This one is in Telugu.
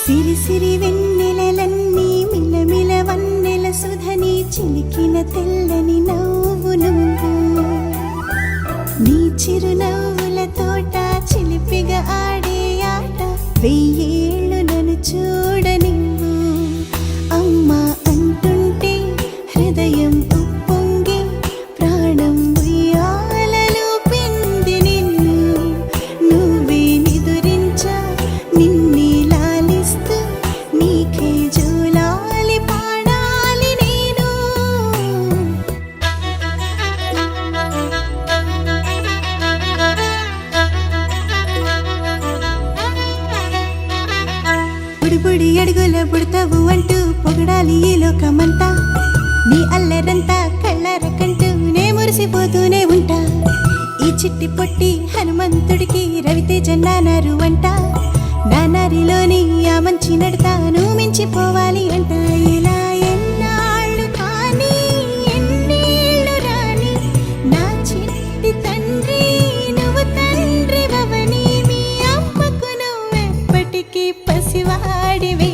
సిరి సిరి వెన్నెలలన్నీ మిలమిల వన్నెల సుధని చిలికిన తెల్లని నవ్వు నువ్వు నీ చిరునవ్వుల తోట చిలిపిగా ఆడే ఆట వెయ్యేళ్ళు నన్ను చూడనివ్వు అమ్మా అంటుంటే హృదయం ఉప్పొంగి ప్రాణం ఉయ్యాలలో పిండి నిన్ను నువ్వే నిదురించా నిన్నే లాలిస్తూ నీకే జోలాలి పాడాలి నేను బుడి బుడి అడుగుల పుడతావు అంటూ పొగడాలి ఈ లోకమంతా నీ అల్లరంతా కళ్ళరకంటూ నే మురిసిపోతూనే ఉంటా ఈ చిట్టి పొట్టి హనుమంతుడికి రవితేజ నానారు అంట నానారిలోని ఆ మంచి నడతాను మించిపోవాలి అంట ఇలా ఎన్నాళ్ళు కానీ ఎన్నేళ్ళు రాని నా చిట్టి తండ్రి నువ్వు తండ్రి భవని మీ అమ్మకు నువ్వెప్పటికీ పసివాడివి